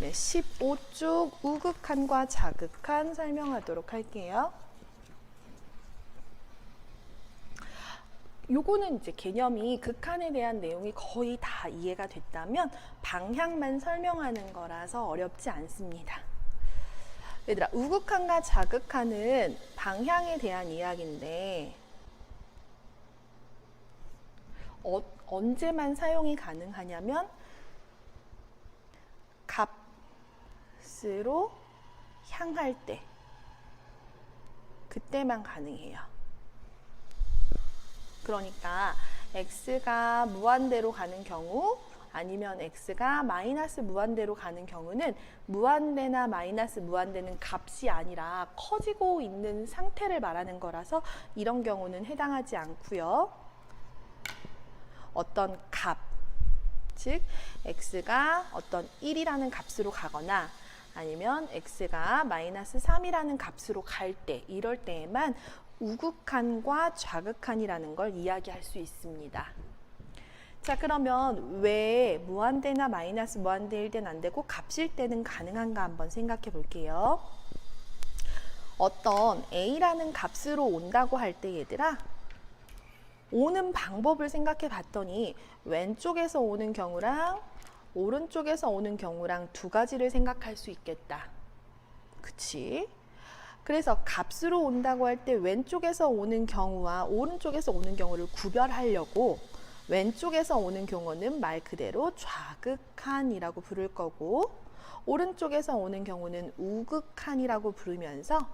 네, 15쪽 우극한과 자극한 설명하도록 할게요. 요거는 이제 개념이 극한에 대한 내용이 거의 다 이해가 됐다면 방향만 설명하는 거라서 어렵지 않습니다. 얘들아, 우극한과 자극한은 방향에 대한 이야기인데 언제만 사용이 가능하냐면 값으로 향할 때, 그때만 가능해요. 그러니까 x가 무한대로 가는 경우 아니면 x가 마이너스 무한대로 가는 경우는 무한대나 마이너스 무한대는 값이 아니라 커지고 있는 상태를 말하는 거라서 이런 경우는 해당하지 않고요. 어떤 값, 즉 x가 어떤 1이라는 값으로 가거나 아니면 x가 마이너스 3이라는 값으로 갈 때, 이럴 때에만 우극한과 좌극한이라는 걸 이야기할 수 있습니다. 자, 그러면 왜 무한대나 마이너스 무한대일 때는 안 되고 값일 때는 가능한가 한번 생각해 볼게요. 어떤 a라는 값으로 온다고 할 때 얘들아, 오는 방법을 생각해 봤더니 왼쪽에서 오는 경우랑 오른쪽에서 오는 경우랑 두 가지를 생각할 수 있겠다. 그치? 그래서 값으로 온다고 할 때 왼쪽에서 오는 경우와 오른쪽에서 오는 경우를 구별하려고 왼쪽에서 오는 경우는 말 그대로 좌극한이라고 부를 거고 오른쪽에서 오는 경우는 우극한이라고 부르면서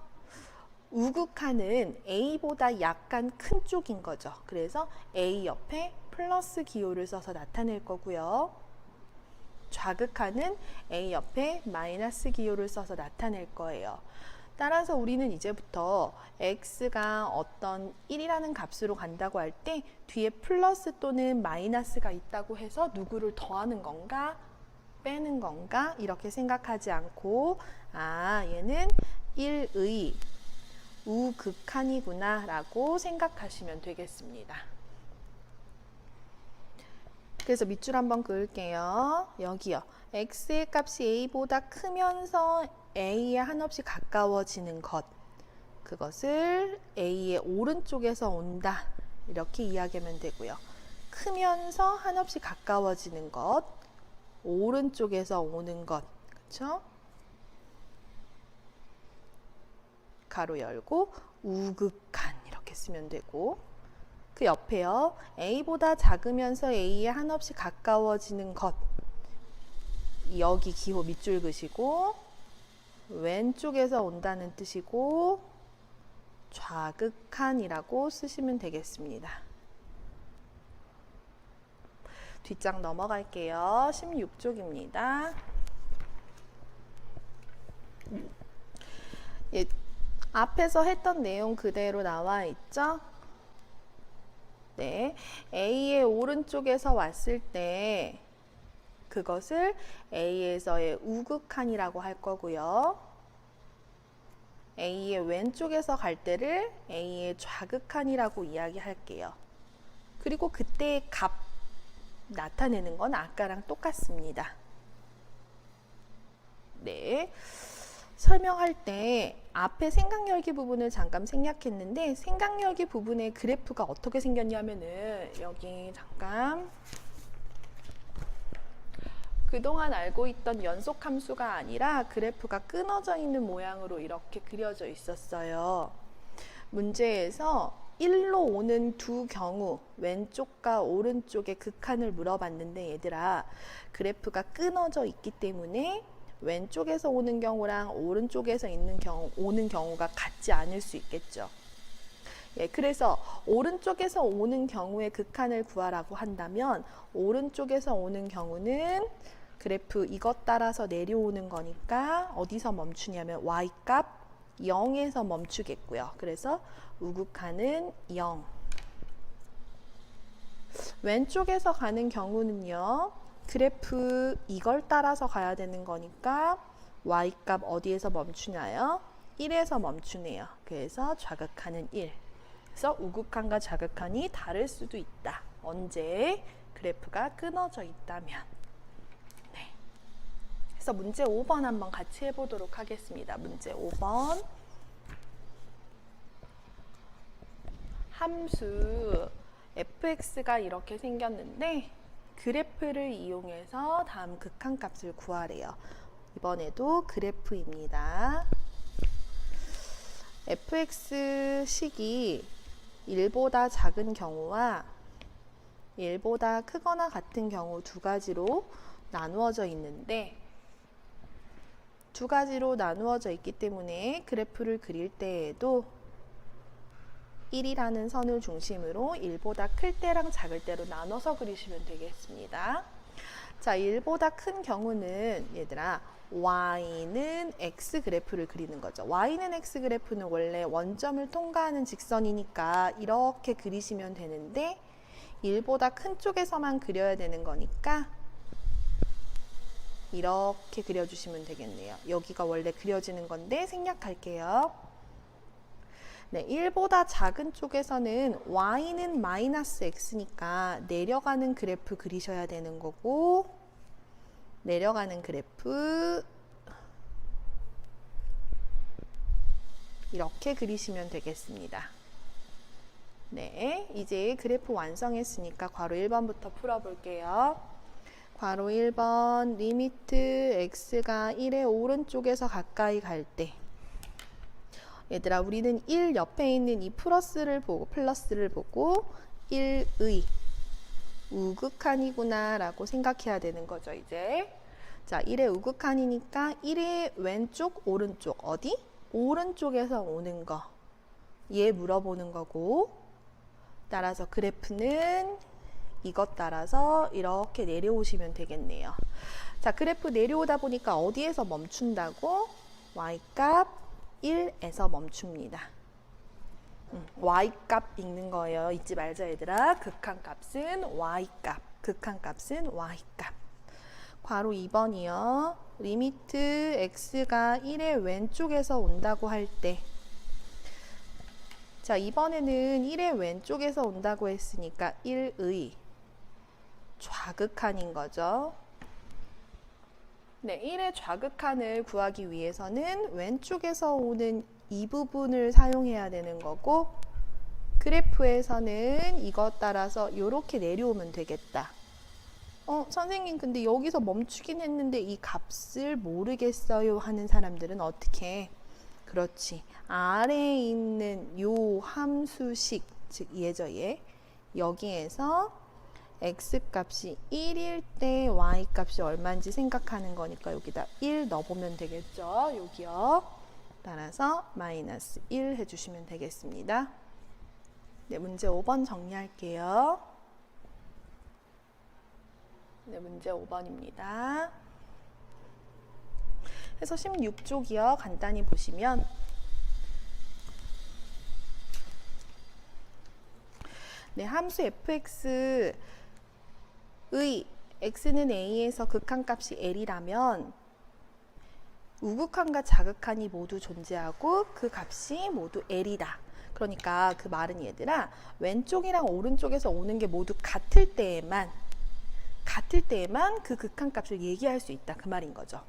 우극한은 A보다 약간 큰 쪽인 거죠. 그래서 A 옆에 플러스 기호를 써서 나타낼 거고요. 좌극한은 A 옆에 마이너스 기호를 써서 나타낼 거예요. 따라서 우리는 이제부터 x가 어떤 1이라는 값으로 간다고 할 때 뒤에 플러스 또는 마이너스가 있다고 해서 누구를 더하는 건가 빼는 건가 이렇게 생각하지 않고 얘는 1의 우극한이구나 라고 생각하시면 되겠습니다. 그래서 밑줄 한번 그을게요. 여기요. x의 값이 a보다 크면서 a에 한없이 가까워지는 것, 그것을 a의 오른쪽에서 온다 이렇게 이야기하면 되고요. 크면서 한없이 가까워지는 것, 오른쪽에서 오는 것, 그렇죠? 가로 열고 우극한 이렇게 쓰면 되고 그 옆에요. a보다 작으면서 a에 한없이 가까워지는 것, 여기 기호 밑줄 그시고 왼쪽에서 온다는 뜻이고 좌극한이라고 쓰시면 되겠습니다. 뒷장 넘어갈게요. 16쪽입니다. 예, 앞에서 했던 내용 그대로 나와 있죠? 네, A의 오른쪽에서 왔을 때 그것을 A에서의 우극한이라고 할 거고요. A의 왼쪽에서 갈 때를 A의 좌극한이라고 이야기할게요. 그리고 그때의 값 나타내는 건 아까랑 똑같습니다. 네, 설명할 때 앞에 생각열기 부분을 잠깐 생략했는데 생각열기 부분의 그래프가 어떻게 생겼냐면은 여기 잠깐 그동안 알고 있던 연속함수가 아니라 그래프가 끊어져 있는 모양으로 이렇게 그려져 있었어요. 문제에서 1로 오는 두 경우 왼쪽과 오른쪽의 극한을 물어봤는데 얘들아 그래프가 끊어져 있기 때문에 왼쪽에서 오는 경우랑 오른쪽에서 오는 경우가 같지 않을 수 있겠죠. 예, 그래서 오른쪽에서 오는 경우의 극한을 구하라고 한다면 오른쪽에서 오는 경우는 그래프 이것 따라서 내려오는 거니까 어디서 멈추냐면 y값 0에서 멈추겠고요. 그래서 우극한은 0. 왼쪽에서 가는 경우는요. 그래프 이걸 따라서 가야 되는 거니까 y값 어디에서 멈추나요? 1에서 멈추네요. 그래서 좌극한은 1. 그래서 우극한과 좌극한이 다를 수도 있다. 언제? 그래프가 끊어져 있다면. 네. 그래서 문제 5번 한번 같이 해보도록 하겠습니다. 문제 5번. 함수 fx가 이렇게 생겼는데 그래프를 이용해서 다음 극한값을 구하래요. 이번에도 그래프입니다. fx식이 1보다 작은 경우와 1보다 크거나 같은 경우 두 가지로 나누어져 있는데 두 가지로 나누어져 있기 때문에 그래프를 그릴 때에도 1이라는 선을 중심으로 1보다 클 때랑 작을 때로 나눠서 그리시면 되겠습니다. 자, 1보다 큰 경우는 얘들아 y는 x 그래프를 그리는 거죠. y는 x 그래프는 원래 원점을 통과하는 직선이니까 이렇게 그리시면 되는데 1보다 큰 쪽에서만 그려야 되는 거니까 이렇게 그려주시면 되겠네요. 여기가 원래 그려지는 건데 생략할게요. 네, 1보다 작은 쪽에서는 y는 마이너스 x니까 내려가는 그래프 그리셔야 되는 거고 내려가는 그래프 이렇게 그리시면 되겠습니다. 네, 이제 그래프 완성했으니까 괄호 1번부터 풀어볼게요. 괄호 1번 리미트 x가 1의 오른쪽에서 가까이 갈 때 얘들아 우리는 1 옆에 있는 이 플러스를 보고 1의 우극한이구나 라고 생각해야 되는 거죠. 이제 자 1의 우극한이니까 1의 왼쪽 오른쪽 어디? 오른쪽에서 오는 거 얘 물어보는 거고 따라서 그래프는 이것 따라서 이렇게 내려오시면 되겠네요. 자 그래프 내려오다 보니까 어디에서 멈춘다고? y값 1에서 멈춥니다. y값 읽는 거예요. 잊지 말자 얘들아. 극한값은 y값. 극한값은 y값. 괄호 2번이요. 리미트 x가 1의 왼쪽에서 온다고 할 때 자 이번에는 1의 왼쪽에서 온다고 했으니까 1의 좌극한인 거죠. 네, 1의 좌극한을 구하기 위해서는 왼쪽에서 오는 이 부분을 사용해야 되는 거고 그래프에서는 이것 따라서 이렇게 내려오면 되겠다. 선생님 근데 여기서 멈추긴 했는데 이 값을 모르겠어요 하는 사람들은 어떻게 해? 그렇지. 아래에 있는 요 함수식, 즉 얘죠 얘. 여기에서 x값이 1일 때 y값이 얼마인지 생각하는 거니까 여기다 1 넣어보면 되겠죠. 여기요. 따라서 마이너스 1 해주시면 되겠습니다. 네, 문제 5번 정리할게요. 네, 문제 5번입니다. 그래서 16쪽이요. 간단히 보시면 네, 함수 fx의 x는 a에서 극한값이 l이라면 우극한과 자극한이 모두 존재하고 그 값이 모두 l이다. 그러니까 그 말은 얘들아 왼쪽이랑 오른쪽에서 오는 게 모두 같을 때에만 그 극한값을 얘기할 수 있다. 그 말인 거죠.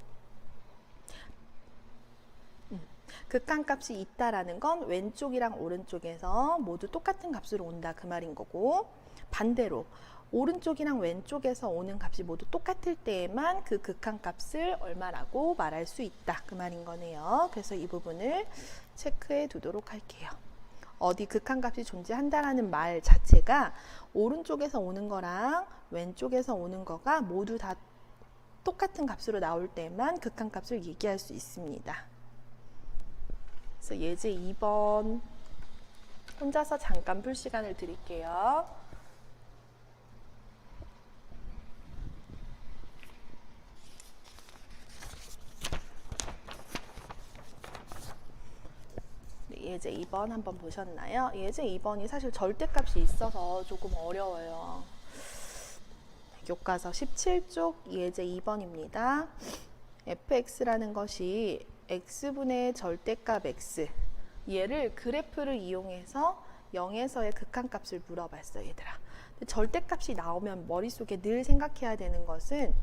극한값이 있다라는 건 왼쪽이랑 오른쪽에서 모두 똑같은 값으로 온다. 그 말인 거고 반대로 오른쪽이랑 왼쪽에서 오는 값이 모두 똑같을 때에만 그 극한값을 얼마라고 말할 수 있다. 그 말인 거네요. 그래서 이 부분을 체크해 두도록 할게요. 어디 극한값이 존재한다라는 말 자체가 오른쪽에서 오는 거랑 왼쪽에서 오는 거가 모두 다 똑같은 값으로 나올 때만 극한값을 얘기할 수 있습니다. 그래서 예제 2번 혼자서 잠깐 풀 시간을 드릴게요. 네, 예제 2번 한번 보셨나요? 예제 2번이 사실 절대값이 있어서 조금 어려워요. 교과서 17쪽 예제 2번입니다. fx라는 것이 x분의 절대값 x 얘를 그래프를 이용해서 0에서의 극한값을 물어봤어요. 얘들아. 절대값이 나오면 머릿속에 늘 생각해야 되는 것은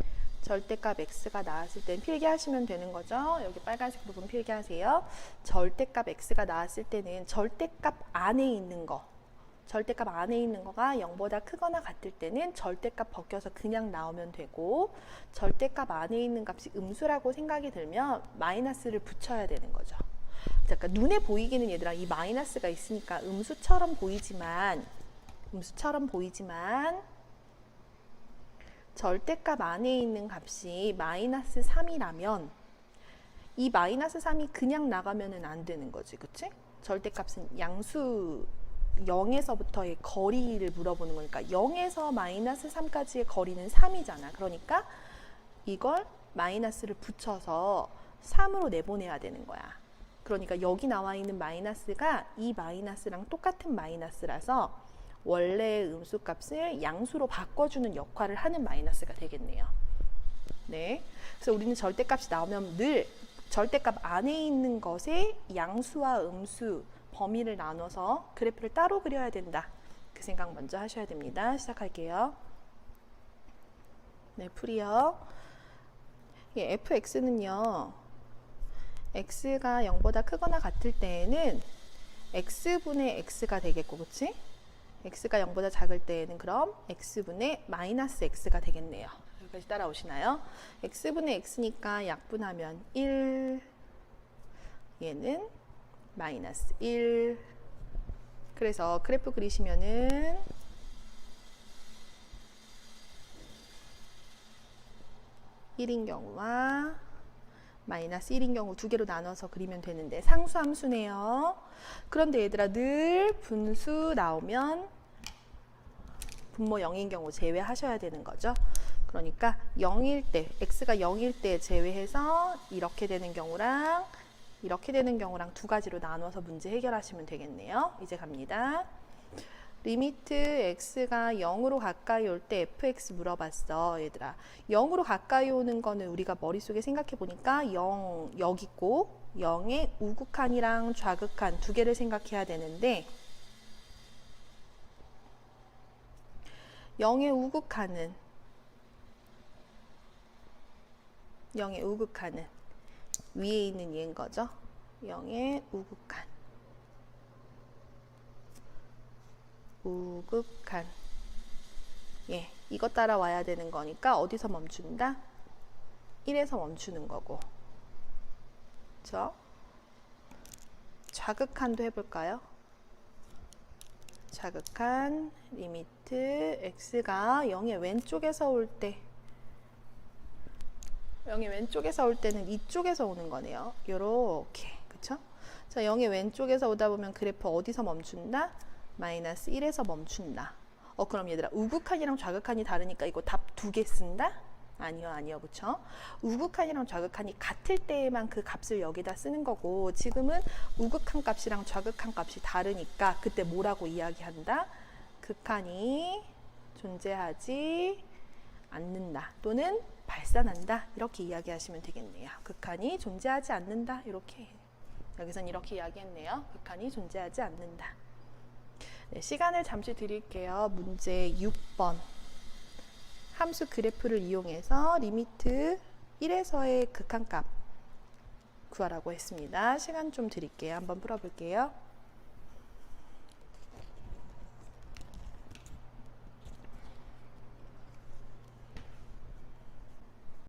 절대값 x가 나왔을 땐 필기하시면 되는 거죠. 여기 빨간색 부분 필기하세요. 절대값 x가 나왔을 때는 절대값 안에 있는 거, 절대값 안에 있는 거가 0보다 크거나 같을 때는 절대값 벗겨서 그냥 나오면 되고, 절대값 안에 있는 값이 음수라고 생각이 들면 마이너스를 붙여야 되는 거죠. 그러니까 눈에 보이기는 얘들아 이 마이너스가 있으니까 음수처럼 보이지만 절대값 안에 있는 값이 마이너스 3이라면 이 마이너스 3이 그냥 나가면은 안 되는 거지, 그치? 절대값은 양수 0에서부터의 거리를 물어보는 거니까 0에서 마이너스 3까지의 거리는 3이잖아. 그러니까 이걸 마이너스를 붙여서 3으로 내보내야 되는 거야. 그러니까 여기 나와 있는 마이너스가 이 마이너스랑 똑같은 마이너스라서 원래의 음수값을 양수로 바꿔주는 역할을 하는 마이너스가 되겠네요. 네, 그래서 우리는 절대값이 나오면 늘 절대값 안에 있는 것의 양수와 음수 범위를 나눠서 그래프를 따로 그려야 된다. 그 생각 먼저 하셔야 됩니다. 시작할게요. 네, 풀이요. fx는요. x가 0보다 크거나 같을 때에는 x분의 x가 되겠고, 그치? x가 0보다 작을 때에는 그럼 x분의 마이너스 x가 되겠네요. 여기까지 따라오시나요? x분의 x니까 약분하면 1, 얘는 마이너스 1. 그래서 그래프 그리시면은 (1인) 경우와 마이너스 1인 경우 두 개로 나눠서 그리면 되는데 상수함수네요. 그런데 얘들아 늘 분수 나오면 분모 0인 경우 제외하셔야 되는 거죠. 그러니까 0일 때, x가 0일 때 제외해서 이렇게 되는 경우랑 이렇게 되는 경우랑 두 가지로 나눠서 문제 해결하시면 되겠네요. 이제 갑니다. 리미트 x가 0으로 가까이 올 때 fx 물어봤어, 얘들아. 0으로 가까이 오는 거는 우리가 머릿속에 생각해 보니까 0 여기 있고 0의 우극한이랑 좌극한 두 개를 생각해야 되는데 0의 우극한은 위에 있는 얘인 거죠. 0의 우극한. 예, 이거 따라와야 되는 거니까 어디서 멈춘다? 1에서 멈추는 거고. 그렇죠? 좌극한도 해볼까요? 좌극한 리미트 x가 0의 왼쪽에서 올 때 0의 왼쪽에서 올 때는 이쪽에서 오는 거네요. 요렇게. 그쵸? 자, 0의 왼쪽에서 오다 보면 그래프 어디서 멈춘다? 마이너스 1에서 멈춘다. 그럼 얘들아 우극한이랑 좌극한이 다르니까 이거 답 두 개 쓴다? 아니요. 그쵸? 우극한이랑 좌극한이 같을 때에만 그 값을 여기다 쓰는 거고 지금은 우극한 값이랑 좌극한 값이 다르니까 그때 뭐라고 이야기한다? 극한이 존재하지 않는다 또는 발산한다 이렇게 이야기하시면 되겠네요. 극한이 존재하지 않는다 이렇게 여기선 이렇게 이야기했네요. 극한이 존재하지 않는다. 네, 시간을 잠시 드릴게요. 문제 6번 함수 그래프를 이용해서 리미트 1에서의 극한값 구하라고 했습니다. 시간 좀 드릴게요. 한번 풀어볼게요.